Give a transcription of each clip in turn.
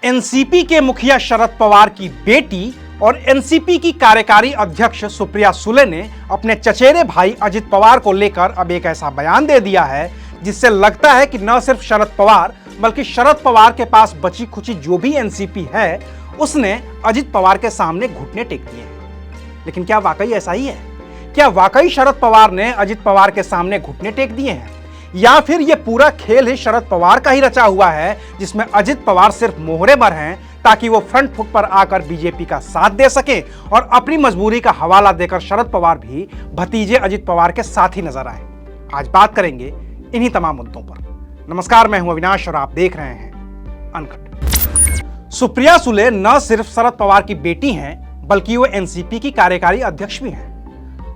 NCP के मुखिया शरद पवार की बेटी और एनसीपी की कार्यकारी अध्यक्ष सुप्रिया सुले ने अपने चचेरे भाई अजित पवार को लेकर अब एक ऐसा बयान दे दिया है जिससे लगता है कि न सिर्फ शरद पवार बल्कि शरद पवार के पास बची खुची जो भी एनसीपी है उसने अजित पवार के सामने घुटने टेक दिए हैं। लेकिन क्या वाकई ऐसा ही है? क्या वाकई शरद पवार ने अजित पवार के सामने घुटने टेक दिए हैं, या फिर यह पूरा खेल ही शरद पवार का ही रचा हुआ है जिसमें अजित पवार सिर्फ मोहरे पर हैं ताकि वो फ्रंट फुट पर आकर बीजेपी का साथ दे सके और अपनी मजबूरी का हवाला देकर शरद पवार भी भतीजे अजित पवार के साथ ही नजर आए। आज बात करेंगे इन्हीं तमाम मुद्दों पर। नमस्कार, मैं हूं अविनाश और आप देख रहे हैं अनकट। सुप्रिया सुले न सिर्फ शरद पवार की बेटी हैं बल्कि वो एनसीपी की कार्यकारी अध्यक्ष भी हैं।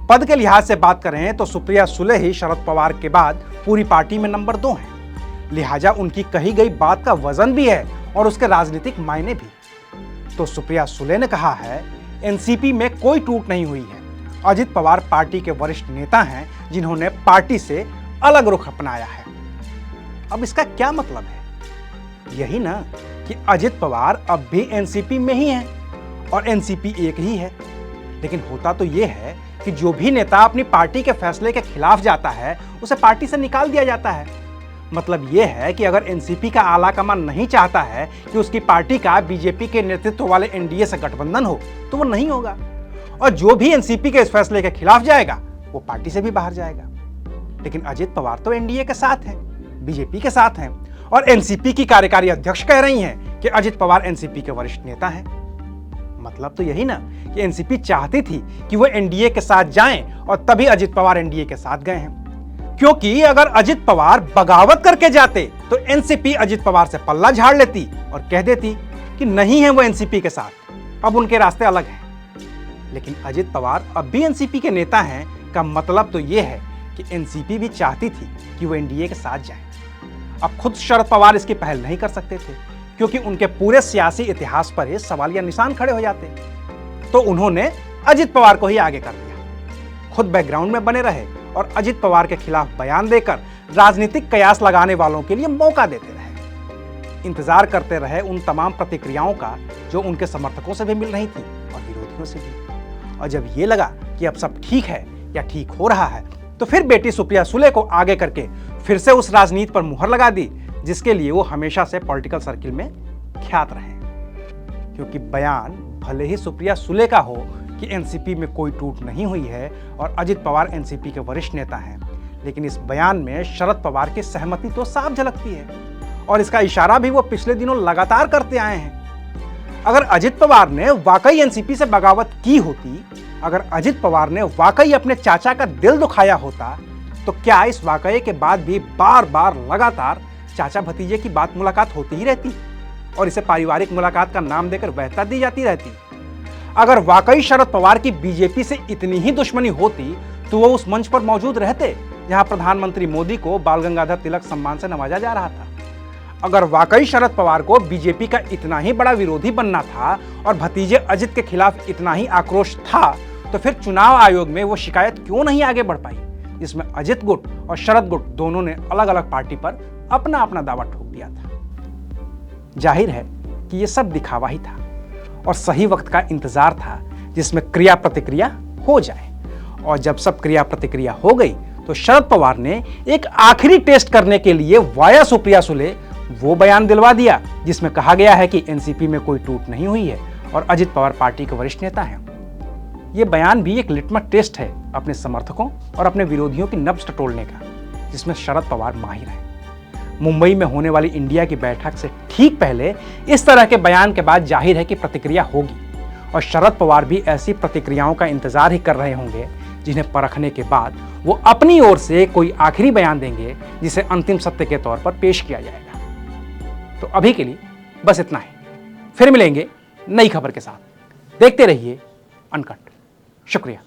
पद के लिहाज से बात करें तो सुप्रिया सुले ही शरद पवार के बाद पूरी पार्टी में नंबर 2 हैं। लिहाजा उनकी कही गई बात का वजन भी है और उसके राजनीतिक मायने भी। तो सुप्रिया सुले ने कहा है एनसीपी में कोई टूट नहीं हुई है। अजित पवार पार्टी के वरिष्ठ नेता हैं जिन्होंने पार्टी से अलग रुख अपनाया है। अब इसका क्या मतलब है? यही ना कि अजित पवार अब भी एनसीपी में ही हैं और एनसीपी एक ही है। लेकिन होता तो यह है कि जो भी नेता अपनी पार्टी के फैसले के खिलाफ जाता है उसे पार्टी से निकाल दिया जाता है। मतलब यह है कि अगर एनसीपी का आला कमान नहीं चाहता है कि उसकी पार्टी का बीजेपी के नेतृत्व वाले एनडीए से गठबंधन हो तो वो नहीं होगा, और जो भी एनसीपी के इस फैसले के खिलाफ जाएगा वो पार्टी से भी बाहर जाएगा। लेकिन अजित पवार तो एनडीए के साथ हैं, बीजेपी के साथ हैं, और एनसीपी की कार्यकारी अध्यक्ष कह रही हैं कि अजित पवार एनसीपी के वरिष्ठ नेता हैं। मतलब तो यही ना कि एनसीपी चाहती थी कि वो एनडीए के साथ जाएं और तभी अजित पवार एनडीए के साथ गए हैं। क्योंकि अगर अजित पवार बगावत करके जाते तो एनसीपी अजित पवार से पल्ला झाड़ लेती और कह देती कि नहीं है वो एनसीपी के साथ, अब उनके रास्ते अलग हैं। लेकिन अजित पवार अब भी एनसीपी के नेता हैं का मतलब तो यह है कि एनसीपी भी चाहती थी कि वो एनडीए के साथ जाए। अब खुद शरद पवार इसकी पहल नहीं कर सकते थे क्योंकि उनके पूरे सियासी इतिहास पर ये सवालिया निशान खड़े हो जाते, तो उन्होंने अजित पवार को ही आगे कर दिया। खुद बैकग्राउंड में बने रहे और अजित पवार के खिलाफ बयान देकर राजनीतिक कयास लगाने वालों के लिए मौका देते रहे। इंतजार करते रहे उन तमाम प्रतिक्रियाओं का जो उनके समर्थकों से भी मिल रही थी और विरोधियों से भी। और जब ये लगा कि अब सब ठीक है या ठीक हो रहा है तो फिर बेटी सुप्रिया सुले को आगे करके फिर से उस राजनीति पर मुहर लगा दी जिसके लिए वो हमेशा से पॉलिटिकल सर्किल में ख्यात रहे। क्योंकि बयान भले ही सुप्रिया सुले का हो कि एनसीपी में कोई टूट नहीं हुई है और अजित पवार एनसीपी के वरिष्ठ नेता हैं, लेकिन इस बयान में शरद पवार की सहमति तो साफ झलकती है और इसका इशारा भी वो पिछले दिनों लगातार करते आए हैं। अगर अजित पवार ने वाकई एनसीपी से बगावत की होती, अगर अजित पवार ने वाकई अपने चाचा का दिल दुखाया होता, तो क्या इस वाकये के बाद भी बार बार लगातार चाचा भतीजे की बात मुलाकात होती ही रहती और इसे पारिवारिक मुलाकात का नाम देकर वैधता दी जाती रहती? अगर वाकई शरद पवार की बीजेपी से इतनी ही दुश्मनी होती तो वो उस मंच पर मौजूद रहते जहां प्रधानमंत्री मोदी को बाल गंगाधर तिलक सम्मान से नवाजा जा रहा था। अगर वाकई शरद पवार को बीजेपी का इतना ही बड़ा विरोधी बनना था और भतीजे अजित के खिलाफ इतना ही आक्रोश था तो फिर चुनाव आयोग में वो शिकायत क्यों नहीं आगे बढ़ पाई जिसमें अजित गुट और शरद गुट दोनों ने अलग अलग पार्टी पर अपना अपना दावा ठोक दिया था। जाहिर है कि ये सब दिखावा ही था और सही वक्त का इंतजार था जिसमें क्रिया प्रतिक्रिया हो जाए। और जब सब क्रिया प्रतिक्रिया हो गई तो शरद पवार ने एक आखिरी टेस्ट करने के लिए वाया सुप्रिया सुले वो बयान दिलवा दिया जिसमें कहा गया है कि एनसीपी में कोई टूट नहीं हुई है और अजित पवार पार्टी के वरिष्ठ नेता हैं। यह बयान भी एक लिटमस टेस्ट है अपने समर्थकों और अपने विरोधियों की नब्ज टटोलने का, जिसमें शरद पवार माहिर हैं। मुंबई में होने वाली इंडिया की बैठक से ठीक पहले इस तरह के बयान के बाद जाहिर है कि प्रतिक्रिया होगी और शरद पवार भी ऐसी प्रतिक्रियाओं का इंतजार ही कर रहे होंगे जिन्हें परखने के बाद वो अपनी ओर से कोई आखिरी बयान देंगे जिसे अंतिम सत्य के तौर पर पेश किया जाएगा। तो अभी के लिए बस इतना ही, फिर मिलेंगे नई खबर के साथ। देखते रहिए अनकट। शुक्रिया।